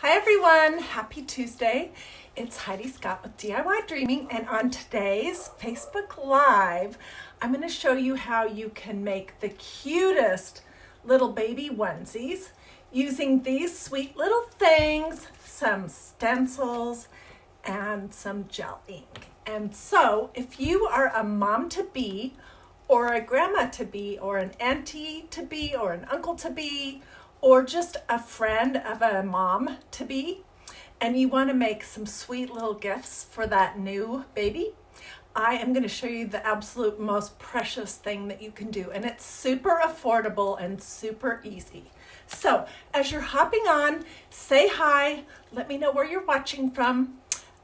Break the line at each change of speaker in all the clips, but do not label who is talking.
Hi everyone, happy Tuesday. It's Hiedi Scott with DiyDreaming, and on today's Facebook Live, I'm going to show you how you can make the cutest little baby onesies using these sweet little things, some stencils, and some gel ink. And so if you are a mom to be, or a grandma to be, or an auntie to be, or an uncle to be, or just a friend of a mom to be, and you want to make some sweet little gifts for that new baby, I am going to show you the absolute most precious thing that you can do, and it's super affordable and super easy. So as you're hopping on, say hi, let me know where you're watching from.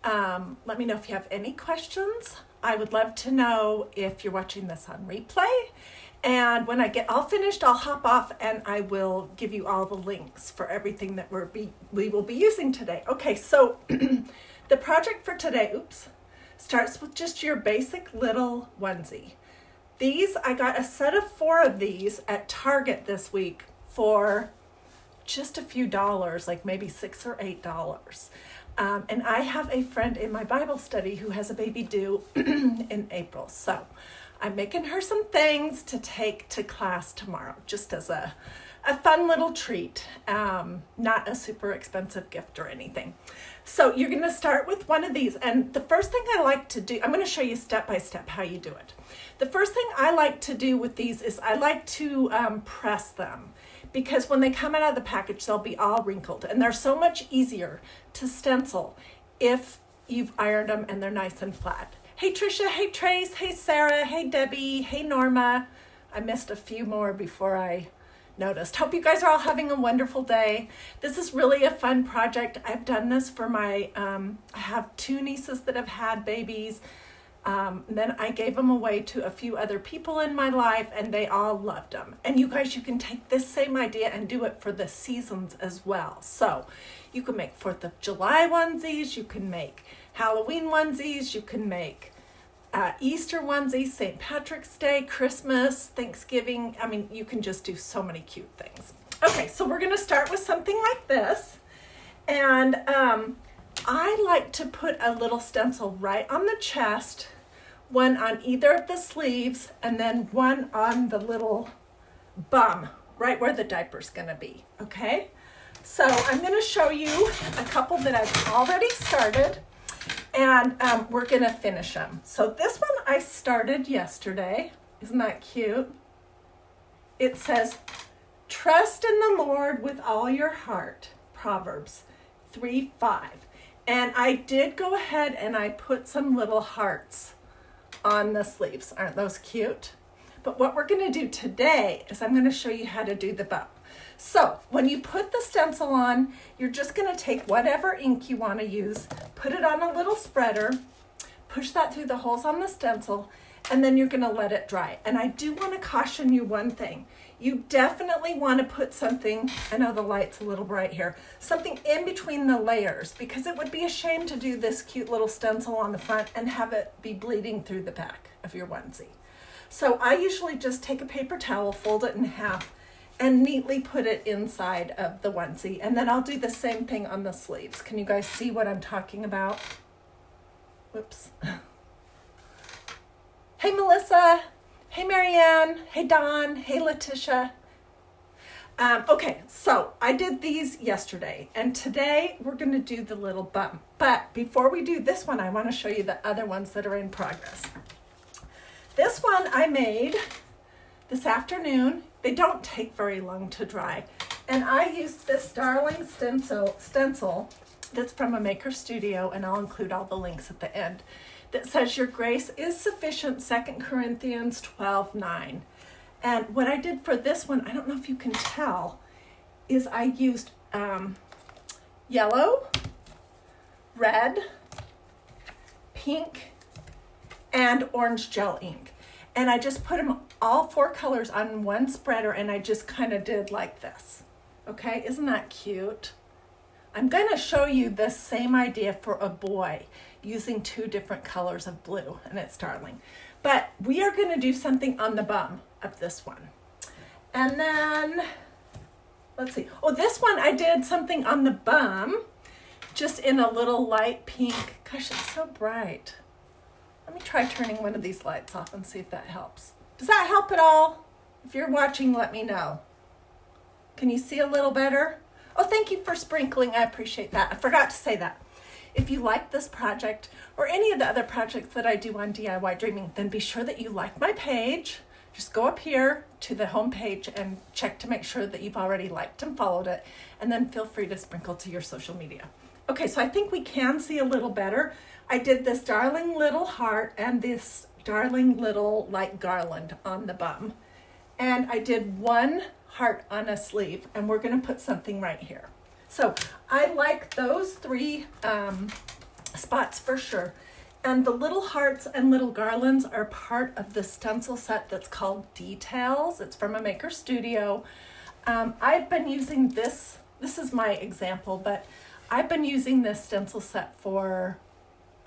Let me know if you have any questions. I would love to know if you're watching this on replay. And when I get all finished, I'll hop off and I will give you all the links for everything that we will be using today. Okay, so the project for today, starts with just your basic little onesie. These, I got a set of 4 of these at Target this week for just a few dollars, like maybe $6 or $8. And I have a friend in my Bible study who has a baby due in April. So I'm making her some things to take to class tomorrow, just as a fun little treat, not a super expensive gift or anything. So you're gonna start with one of these. And the first thing I like to do, I'm gonna show you step by step how you do it. The first thing I like to do with these is I like to press them, because when they come out of the package, they'll be all wrinkled, and they're so much easier to stencil if you've ironed them and they're nice and flat. Hey Trisha, hey Trace, hey Sarah, hey Debbie, hey Norma. I missed a few more before I noticed. Hope you guys are all having a wonderful day. This is really a fun project. I've done this for my, I have 2 nieces that have had babies. Then I gave them away to a few other people in my life, and they all loved them. And you guys, you can take this same idea and do it for the seasons as well. So you can make 4th of July onesies, you can make Halloween onesies, you can make Easter onesies, St. Patrick's Day, Christmas, Thanksgiving. I mean, you can just do so many cute things. Okay, so we're gonna start with something like this. And I like to put a little stencil right on the chest, one on either of the sleeves, and then one on the little bum, right where the diaper's gonna be, okay? So I'm gonna show you a couple that I've already started, and we're gonna finish them. So this one I started yesterday. Isn't that cute? It says, trust in the Lord with all your heart, Proverbs 3:5. And I did go ahead and I put some little hearts on the sleeves. Aren't those cute? But what we're gonna do today is I'm gonna show you how to do the bum. So when you put the stencil on, you're just gonna take whatever ink you wanna use, put it on a little spreader, push that through the holes on the stencil, and then you're gonna let it dry. And I do wanna caution you one thing. You definitely wanna put something, I know the light's a little bright here, something in between the layers, because it would be a shame to do this cute little stencil on the front and have it be bleeding through the back of your onesie. So I usually just take a paper towel, fold it in half, and neatly put it inside of the onesie. And then I'll do the same thing on the sleeves. Can you guys see what I'm talking about? Whoops. Hey Melissa, hey Marianne, hey Dawn, hey Letitia. Okay, so I did these yesterday, and today we're gonna do the little bum. But before we do this one, I wanna show you the other ones that are in progress. This one I made this afternoon. They don't take very long to dry. And I used this darling stencil that's from a maker studio, and I'll include all the links at the end, that says your grace is sufficient, 2 Corinthians 12:9. And what I did for this one, I don't know if you can tell, is I used yellow, red, pink, and orange gel ink. And I just put them all 4 colors on one spreader, and I just kind of did like this. Okay, isn't that cute? I'm gonna show you this same idea for a boy using 2 different colors of blue, and it's darling. But we are gonna do something on the bum of this one. And then let's see. Oh, this one I did something on the bum, just in a little light pink. Gosh, it's so bright. Let me try turning one of these lights off and see if that helps. Does that help at all? If you're watching, let me know. Can you see a little better? Oh, thank you for sprinkling. I appreciate that. I forgot to say that. If you like this project or any of the other projects that I do on DIY Dreaming, then be sure that you like my page. Just go up here to the home page and check to make sure that you've already liked and followed it, and then feel free to sprinkle to your social media. Okay, so I think we can see a little better. I did this darling little heart and this darling little like garland on the bum. And I did one heart on a sleeve, and we're gonna put something right here. So I like those three spots for sure. And the little hearts and little garlands are part of the stencil set that's called Details. It's from a maker studio. I've been using this is my example, but I've been using this stencil set for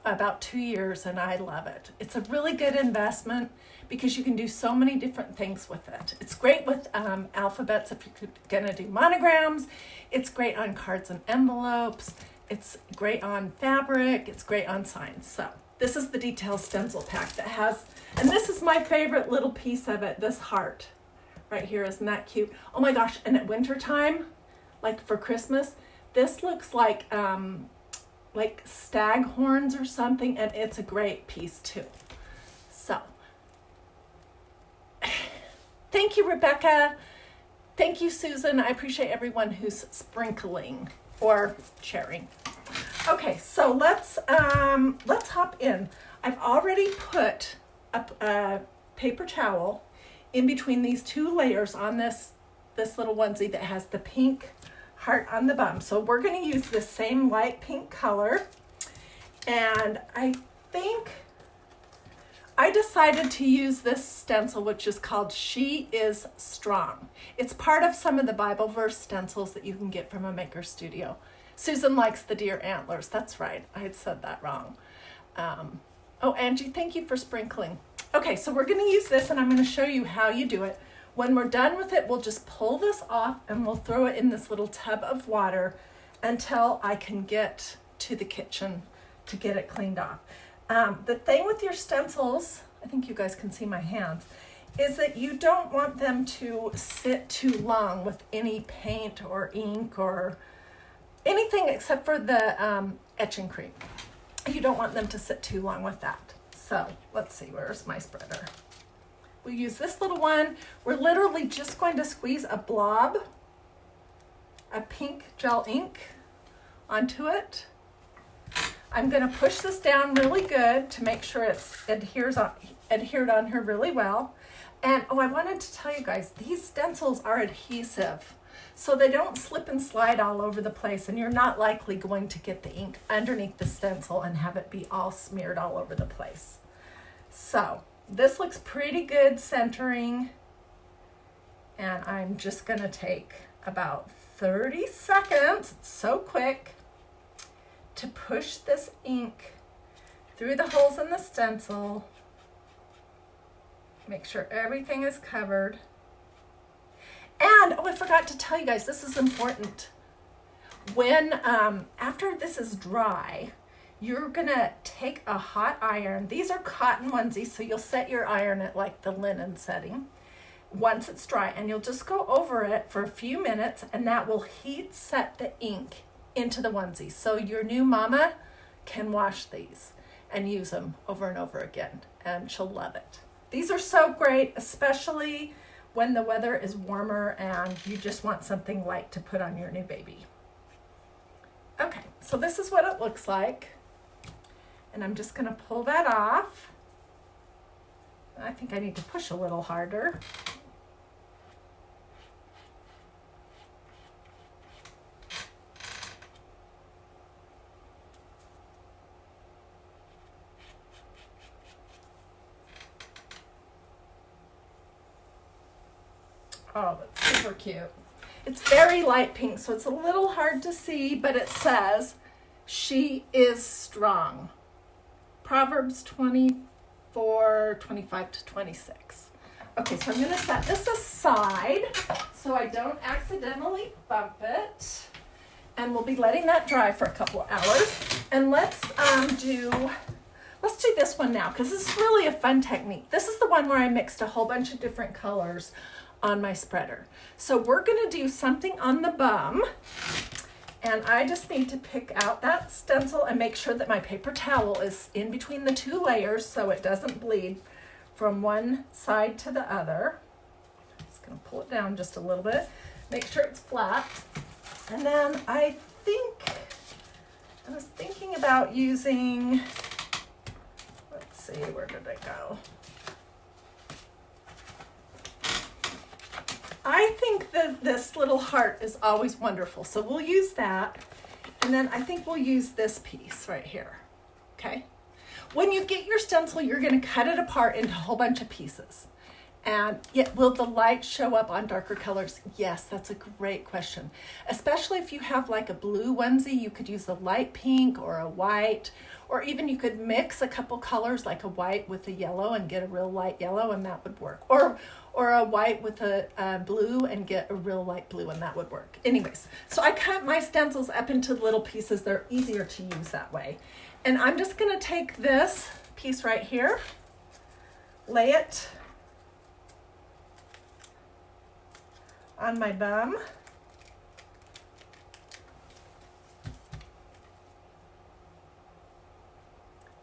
about 2 years and I love it. It's a really good investment because you can do so many different things with it. It's great with alphabets if you're gonna do monograms. It's great on cards and envelopes. It's great on fabric. It's great on signs. So this is the Details stencil pack that has, and this is my favorite little piece of it, this heart right here. Isn't that cute? Oh my gosh, and at winter time, like for Christmas, this looks like stag horns or something, and it's a great piece too. So, thank you, Rebecca. Thank you, Susan. I appreciate everyone who's sprinkling or sharing. Okay, so let's hop in. I've already put a paper towel in between these two layers on this little onesie that has the pink heart on the bum. So we're going to use the same light pink color, and I think I decided to use this stencil, which is called She Is Strong. It's part of some of the Bible verse stencils that you can get from a maker studio. Susan likes the deer antlers. That's right. I had said that wrong. Oh, Angie, thank you for sprinkling. Okay, so we're going to use this, and I'm going to show you how you do it. When we're done with it, we'll just pull this off and we'll throw it in this little tub of water until I can get to the kitchen to get it cleaned off. The thing with your stencils, I think you guys can see my hands, is that you don't want them to sit too long with any paint or ink or anything except for the etching cream. You don't want them to sit too long with that. So let's see, where's my spreader? We use this little one. We're literally just going to squeeze a blob of pink gel ink onto it. I'm going to push this down really good to make sure it's adhered on her really well. And oh, I wanted to tell you guys, these stencils are adhesive, so they don't slip and slide all over the place, and you're not likely going to get the ink underneath the stencil and have it be all smeared all over the place. So this looks pretty good centering, and I'm just going to take about 30 seconds, it's so quick, to push this ink through the holes in the stencil. Make sure everything is covered. And, oh, I forgot to tell you guys, this is important. When, after this is dry, you're gonna take a hot iron. These are cotton onesies, so you'll set your iron at like the linen setting once it's dry, and you'll just go over it for a few minutes, and that will heat set the ink into the onesies. So your new mama can wash these and use them over and over again, and she'll love it. These are so great, especially when the weather is warmer and you just want something light to put on your new baby. Okay, so this is what it looks like. And I'm just gonna pull that off. I think I need to push a little harder. Oh, that's super cute. It's very light pink, so it's a little hard to see, but it says, "She is strong." Proverbs 24, 25 to 26. Okay, so I'm gonna set this aside so I don't accidentally bump it. And we'll be letting that dry for a couple of hours. And let's do this one now, because this is really a fun technique. This is the one where I mixed a whole bunch of different colors on my spreader. So we're gonna do something on the bum, and I just need to pick out that stencil and make sure that my paper towel is in between the two layers so it doesn't bleed from one side to the other. Just gonna pull it down just a little bit, make sure it's flat. And then I was thinking about using, let's see, where did it go? I think that this little heart is always wonderful. So we'll use that. And then I think we'll use this piece right here, okay? When you get your stencil, you're gonna cut it apart into a whole bunch of pieces. And yet, will the light show up on darker colors? Yes, that's a great question. Especially if you have like a blue onesie, you could use a light pink or a white, or even you could mix a couple colors like a white with a yellow and get a real light yellow, and that would work. Or a white with a blue and get a real light blue, and that would work. Anyways, so I cut my stencils up into little pieces. They're easier to use that way. And I'm just gonna take this piece right here, lay it on my bum.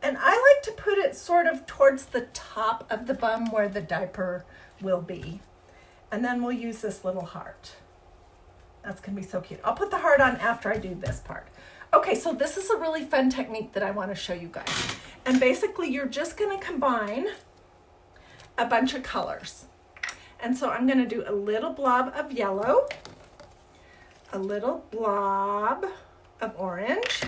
And I like to put it sort of towards the top of the bum where the diaper will be. And then we'll use this little heart. That's gonna be so cute. I'll put the heart on after I do this part. Okay, so this is a really fun technique that I wanna show you guys. And basically you're just gonna combine a bunch of colors. And so I'm gonna do a little blob of yellow, a little blob of orange,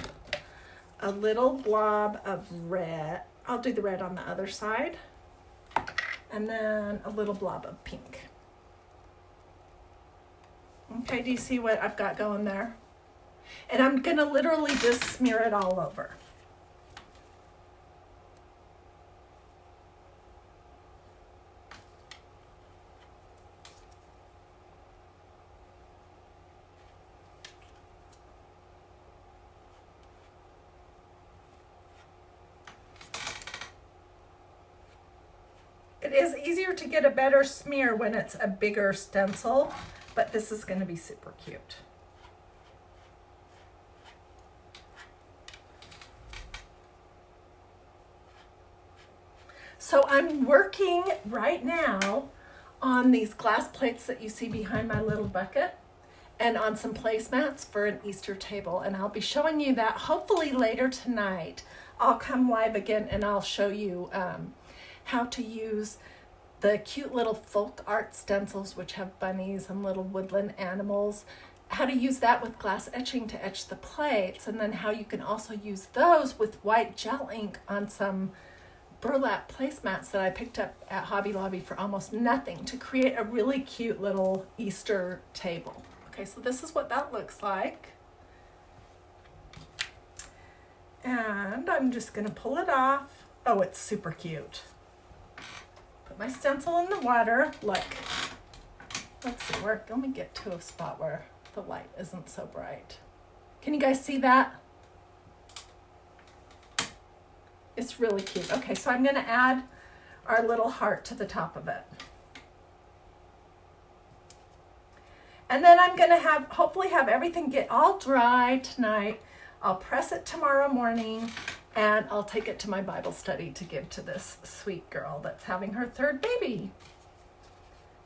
a little blob of red. I'll do the red on the other side. And then a little blob of pink. Okay, do you see what I've got going there? And I'm gonna literally just smear it all over. It is easier to get a better smear when it's a bigger stencil, but this is going to be super cute. So I'm working right now on these glass plates that you see behind my little bucket and on some placemats for an Easter table, and I'll be showing you that hopefully later tonight. I'll come live again and I'll show you how to use the cute little folk art stencils, which have bunnies and little woodland animals, how to use that with glass etching to etch the plates, and then how you can also use those with white gel ink on some burlap placemats that I picked up at Hobby Lobby for almost nothing to create a really cute little Easter table. Okay, so this is what that looks like. And I'm just gonna pull it off. Oh, it's super cute. Put my stencil in the water. Look, let's see, let me get to a spot where the light isn't so bright. Can you guys see that? It's really cute. Okay, so I'm gonna add our little heart to the top of it. And then I'm gonna hopefully have everything get all dry tonight. I'll press it tomorrow morning and I'll take it to my Bible study to give to this sweet girl that's having her third baby.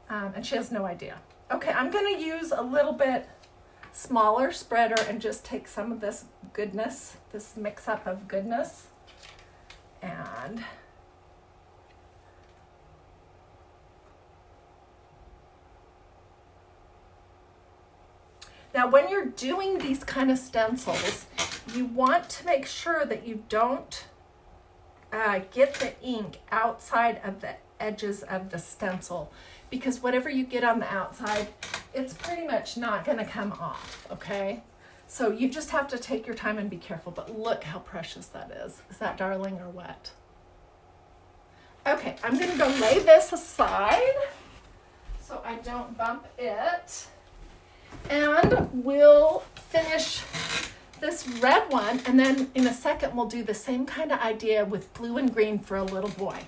And she has no idea. Okay, I'm gonna use a little bit smaller spreader and just take some of this goodness, this mix up of goodness, and now when you're doing these kind of stencils, you want to make sure that you don't get the ink outside of the edges of the stencil, because whatever you get on the outside, it's pretty much not going to come off, okay? So you just have to take your time and be careful, but look how precious that is. Is that darling or what? Okay, I'm gonna go lay this aside so I don't bump it. And we'll finish this red one, and then in a second we'll do the same kind of idea with blue and green for a little boy.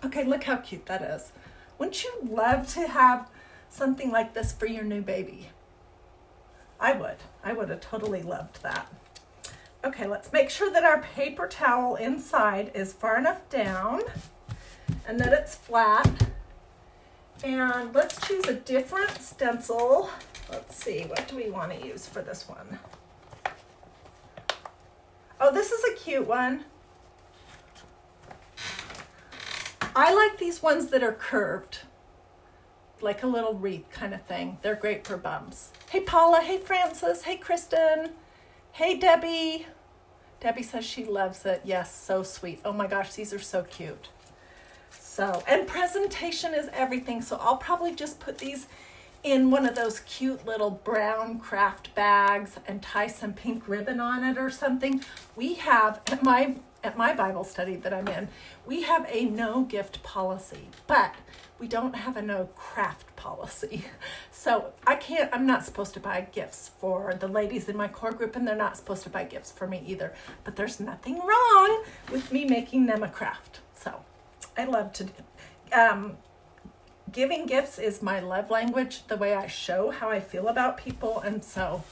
Okay, look how cute that is. Wouldn't you love to have something like this for your new baby? I would have totally loved that. Okay, let's make sure that our paper towel inside is far enough down and that it's flat. And let's choose a different stencil. Let's see, what do we want to use for this one? Oh, this is a cute one. I like these ones that are curved, like a little wreath kind of thing. They're great for bums. Hey, Paula. Hey, Francis. Hey, Kristen. Hey, Debbie. Debbie says she loves it. Yes, so sweet. Oh my gosh, these are so cute. So, and presentation is everything. So I'll probably just put these in one of those cute little brown craft bags and tie some pink ribbon on it or something. We have at my Bible study that I'm in, we have a no gift policy, but we don't have a no craft policy. So I'm not supposed to buy gifts for the ladies in my core group, and they're not supposed to buy gifts for me either. But there's nothing wrong with me making them a craft. So I love to do. Giving gifts is my love language, the way I show how I feel about people, and so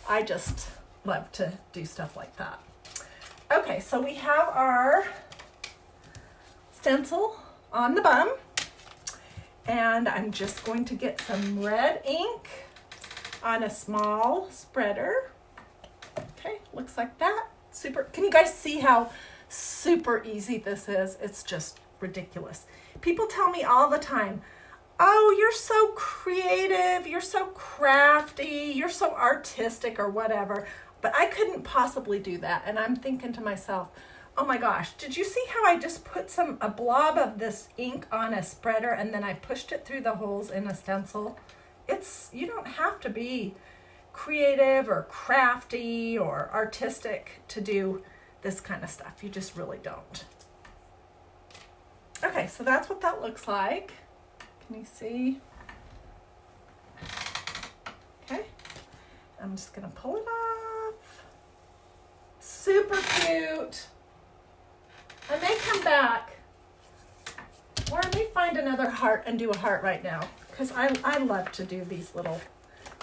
I just love to do stuff like that. Okay, so we have our stencil on the bum, and I'm just going to get some red ink on a small spreader. Okay, looks like that. Super. Can you guys see how super easy this is? It's just ridiculous. People tell me all the time, oh, you're so creative, you're so crafty, you're so artistic or whatever, but I couldn't possibly do that. And I'm thinking to myself, oh my gosh, did you see how I just put a blob of this ink on a spreader and then I pushed it through the holes in a stencil? You don't have to be creative or crafty or artistic to do this kind of stuff. You just really don't. Okay, so that's what that looks like. Can you see? Okay, I'm just gonna pull it off. Super cute. I may come back, or I may find another heart and do a heart right now, because I love to do these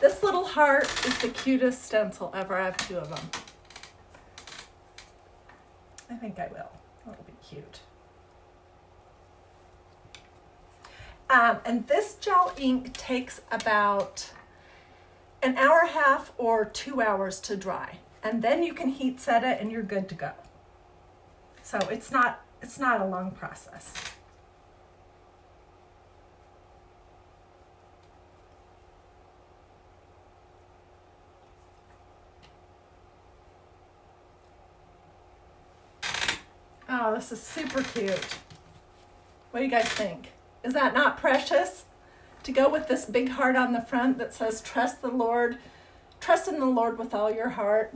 this little heart is the cutest stencil ever. I have 2 of them. I think I will. That'll be cute. And this gel ink takes about an hour and a half or 2 hours to dry. And then you can heat set it and you're good to go. So it's not a long process. Oh, this is super cute. What do you guys think? Is that not precious? To go with this big heart on the front that says, trust in the Lord with all your heart.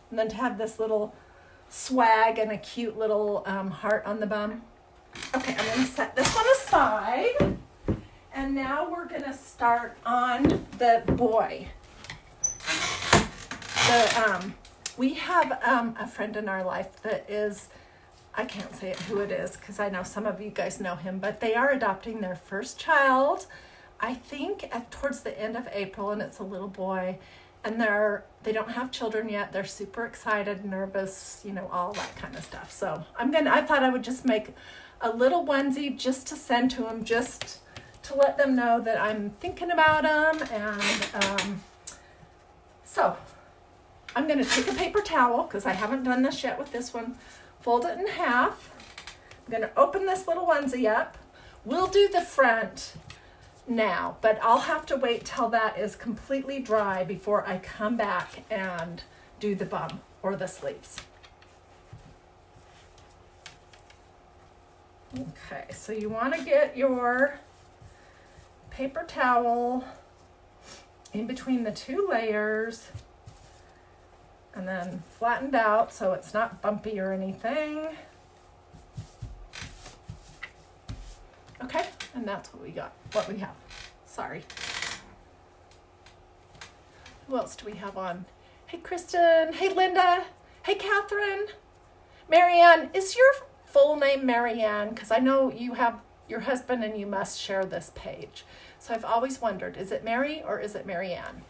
And then to have this little swag and a cute little heart on the bum. Okay, I'm gonna set this one aside. And now we're gonna start on the boy. We have a friend in our life that is, I can't say who it is because I know some of you guys know him, but they are adopting their first child, I think towards the end of April, and it's a little boy, and they don't have children yet. They're super excited, nervous, all that kind of stuff. So I thought I would just make a little onesie just to send to them, just to let them know that I'm thinking about them. And so I'm going to take a paper towel, because I haven't done this yet with this one, fold it in half. I'm going to open this little onesie up. We'll do the front now, but I'll have to wait till that is completely dry before I come back and do the bum or the sleeves. Okay, so you want to get your paper towel in between the 2 layers and then flattened out so it's not bumpy or anything. And that's what we have. Sorry. Who else do we have on? Hey, Kristen. Hey, Linda. Hey, Catherine. Marianne. Is your full name Marianne? Because I know you have your husband and you must share this page. So I've always wondered, is it Mary or is it Marianne?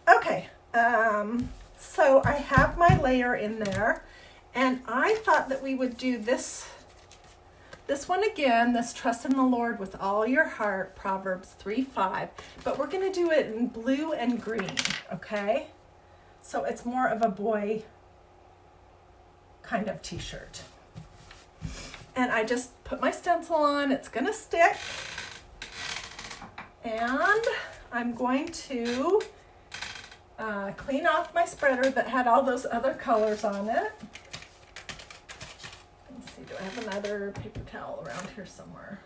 Okay. So I have my layer in there. And I thought that we would do this one again, this trust in the Lord with all your heart, Proverbs 3:5. But we're going to do it in blue and green, okay? So it's more of a boy kind of t-shirt. And I just put my stencil on. It's going to stick. And I'm going to clean off my spreader that had all those other colors on it. Do I have another paper towel around here somewhere?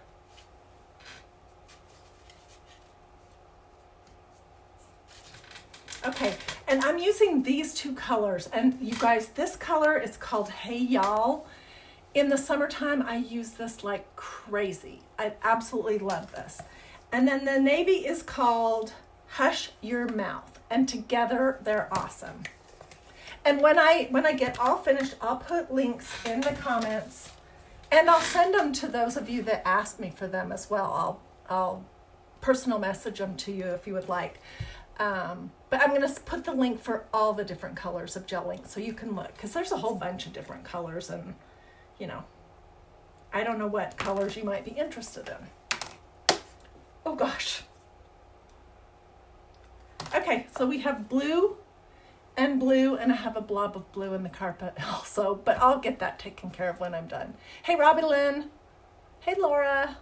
Okay, and I'm using these two colors. And you guys, this color is called Hey Y'all. In the summertime, I use this like crazy. I absolutely love this. And then the navy is called Hush Your Mouth. And together, they're awesome. And when I get all finished, I'll put links in the comments, and I'll send them to those of you that asked me for them as well. I'll personal message them to you if you would like. But I'm going to put the link for all the different colors of gel ink so you can look, because there's a whole bunch of different colors, and you know, I don't know what colors you might be interested in. Oh gosh. Okay, so we have blue, and I have a blob of blue in the carpet also, but I'll get that taken care of when I'm done. Hey, Robbie Lynn. Hey, Laura.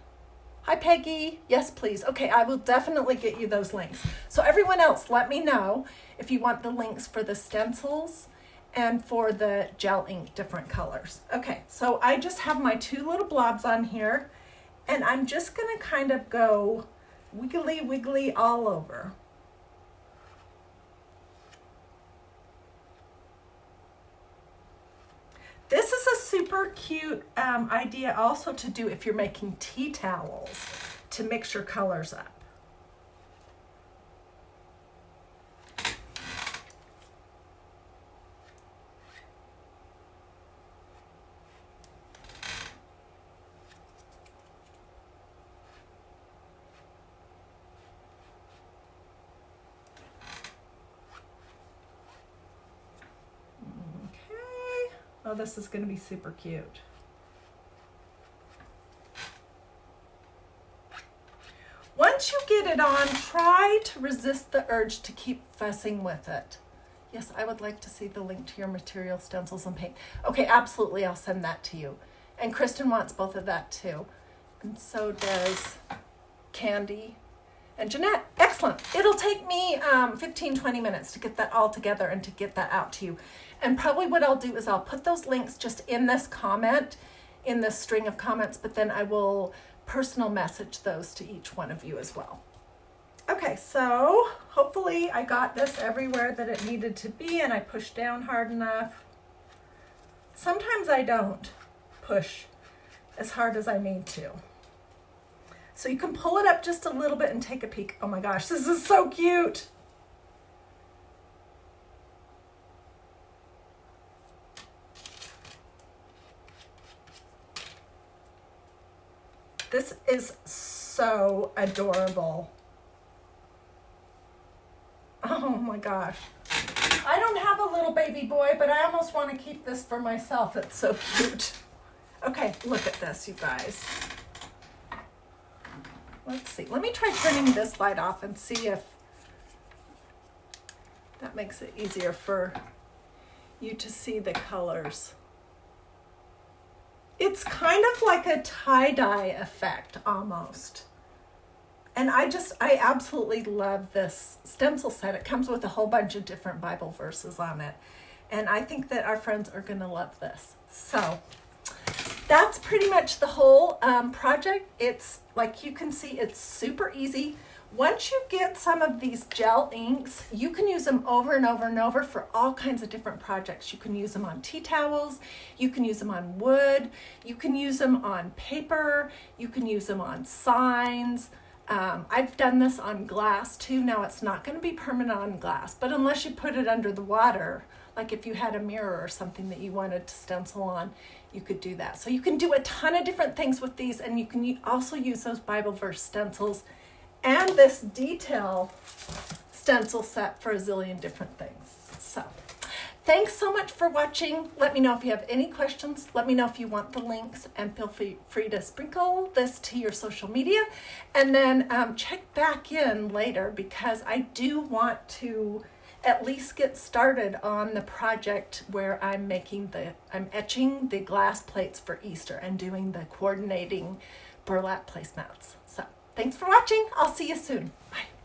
Hi, Peggy. Yes, please. Okay, I will definitely get you those links. So everyone else, let me know if you want the links for the stencils and for the gel ink, different colors. Okay, so I just have my two little blobs on here, and I'm just gonna kind of go wiggly, wiggly all over. This is a super cute idea also to do if you're making tea towels to mix your colors up. Oh, this is going to be super cute. Once you get it on, try to resist the urge to keep fussing with it. Yes, I would like to see the link to your material, stencils, and paint. Okay, absolutely, I'll send that to you. And Kristen wants both of that too. And so does Candy and Jeanette. Excellent. It'll take me 15-20 minutes to get that all together and to get that out to you. And probably what I'll do is I'll put those links just in this comment, in this string of comments, but then I will personal message those to each one of you as well. Okay, so hopefully I got this everywhere that it needed to be, and I pushed down hard enough. Sometimes I don't push as hard as I need to. So you can pull it up just a little bit and take a peek. Oh my gosh, this is so cute. This is so adorable. Oh my gosh. I don't have a little baby boy, but I almost want to keep this for myself. It's so cute. Okay, look at this, you guys. Let's see. Let me try turning this light off and see if that makes it easier for you to see the colors. It's kind of like a tie-dye effect almost. And I absolutely love this stencil set. It comes with a whole bunch of different Bible verses on it. And I think that our friends are going to love this. So that's pretty much the whole project. It's like you can see, it's super easy. Once you get some of these gel inks, you can use them over and over and over for all kinds of different projects. You can use them on tea towels, you can use them on wood, you can use them on paper, you can use them on signs. I've done this on glass too. Now it's not going to be permanent on glass, but unless you put it under the water, like if you had a mirror or something that you wanted to stencil on, you could do that. So you can do a ton of different things with these, and you can also use those Bible verse stencils and this detail stencil set for a zillion different things. So thanks so much for watching. Let me know if you have any questions. Let me know if you want the links, and feel free to sprinkle this to your social media. And then check back in later, because I do want to at least get started on the project where I'm etching the glass plates for Easter and doing the coordinating burlap placemats. So thanks for watching. I'll see you soon. Bye.